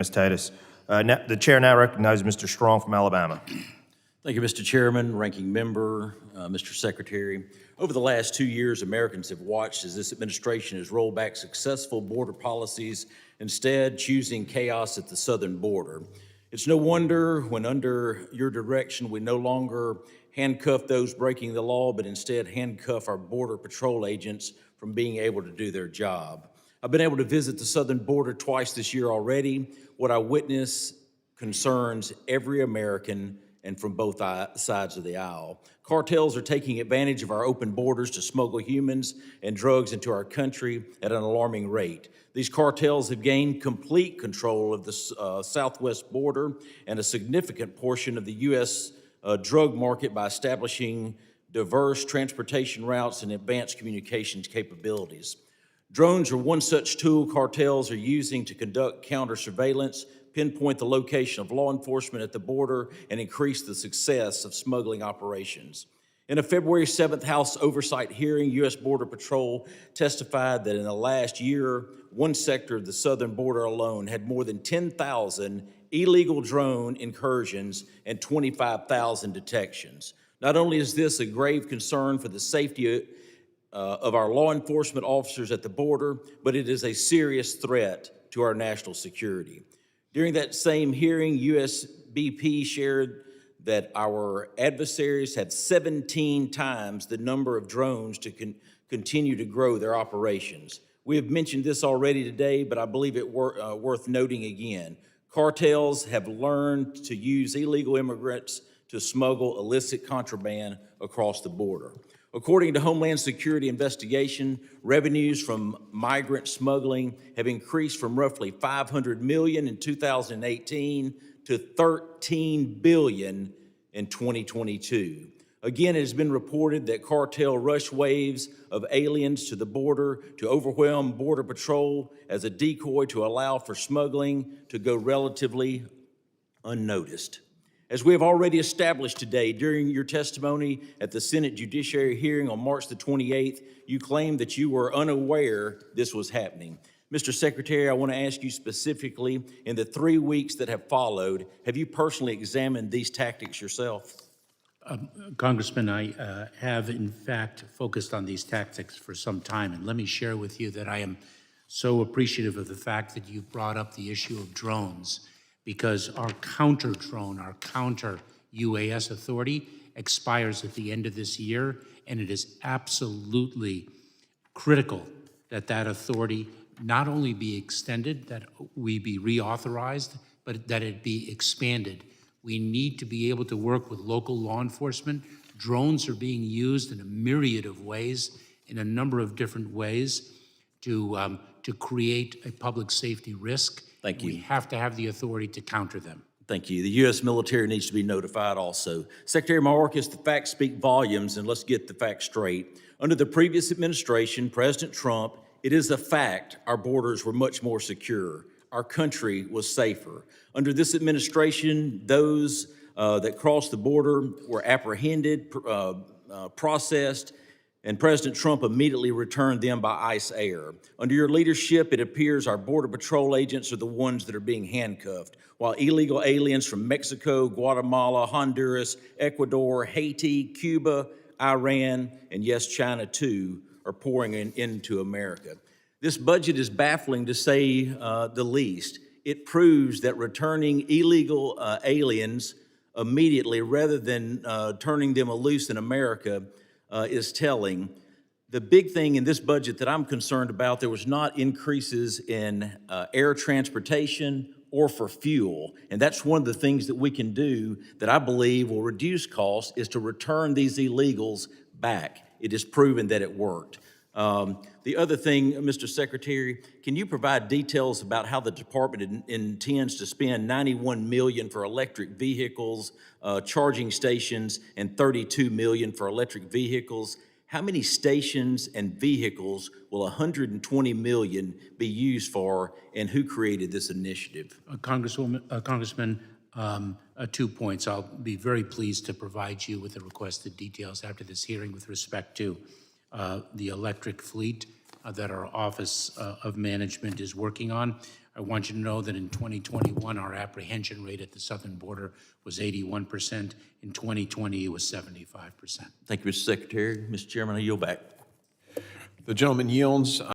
Ms. Titus. The chair now recognizes Mr. Strong from Alabama. Thank you, Mr. Chairman, Ranking Member, Mr. Secretary. Over the last 2 years, Americans have watched as this administration has rolled back successful border policies, instead choosing chaos at the southern border. It's no wonder when under your direction, we no longer handcuff those breaking the law, but instead handcuff our Border Patrol agents from being able to do their job. I've been able to visit the southern border twice this year already. What I witness concerns every American and from both sides of the aisle. Cartels are taking advantage of our open borders to smuggle humans and drugs into our country at an alarming rate. These cartels have gained complete control of the southwest border and a significant portion of the U.S. Drug market by establishing diverse transportation routes and advanced communications capabilities. Drones are one such tool cartels are using to conduct counter surveillance, pinpoint the location of law enforcement at the border, and increase the success of smuggling operations. In a February 7th House Oversight hearing, U.S. Border Patrol testified that in the last year, one sector of the southern border alone had more than 10,000 illegal drone incursions and 25,000 detections. Not only is this a grave concern for the safety of our law enforcement officers at the border, but it is a serious threat to our national security. During that same hearing, USBP shared that our adversaries have 17 times the number of drones to continue to grow their operations. We have mentioned this already today, but I believe it worth noting again. Cartels have learned to use illegal immigrants to smuggle illicit contraband across the border. According to Homeland Security investigation, revenues from migrant smuggling have increased from roughly $500 million in 2018 to $13 billion in 2022. Again, it has been reported that cartel rush waves of aliens to the border to overwhelm Border Patrol as a decoy to allow for smuggling to go relatively unnoticed. As we have already established today, during your testimony at the Senate Judiciary hearing on March the 28th, you claimed that you were unaware this was happening. Mr. Secretary, I want to ask you specifically, in the 3 weeks that have followed, have you personally examined these tactics yourself? Congressman, I have in fact focused on these tactics for some time, and let me share with you that I am so appreciative of the fact that you've brought up the issue of drones, because our counter-drone, our counter-UAS authority expires at the end of this year, and it is absolutely critical that that authority not only be extended, that we be reauthorized, but that it be expanded. We need to be able to work with local law enforcement. Drones are being used in a myriad of ways, in a number of different ways, to create a public safety risk. Thank you. We have to have the authority to counter them. Thank you. The U.S. military needs to be notified also. Secretary Mayorkas, the facts speak volumes, and let's get the facts straight. Under the previous administration, President Trump, it is a fact our borders were much more secure. Our country was safer. Under this administration, those that crossed the border were apprehended, processed, and President Trump immediately returned them by ICE air. Under your leadership, it appears our Border Patrol agents are the ones that are being handcuffed, while illegal aliens from Mexico, Guatemala, Honduras, Ecuador, Haiti, Cuba, Iran, and yes, China too, are pouring into America. This budget is baffling to say the least. It proves that returning illegal aliens immediately rather than turning them loose in America is telling. The big thing in this budget that I'm concerned about, there was not increases in air transportation or for fuel. And that's one of the things that we can do that I believe will reduce costs, is to return these illegals back. It is proven that it worked. The other thing, Mr. Secretary, can you provide details about how the department intends to spend $91 million for electric vehicles, charging stations, and $32 million for electric vehicles? How many stations and vehicles will $120 million be used for, and who created this initiative? Congressman, 2 points. I'll be very pleased to provide you with the requested details after this hearing with respect to the electric fleet that our Office of Management is working on. I want you to know that in 2021, our apprehension rate at the southern border was 81%. In 2020, it was 75%. Thank you, Mr. Secretary. Mr. Chairman, I yield back. The gentleman yields.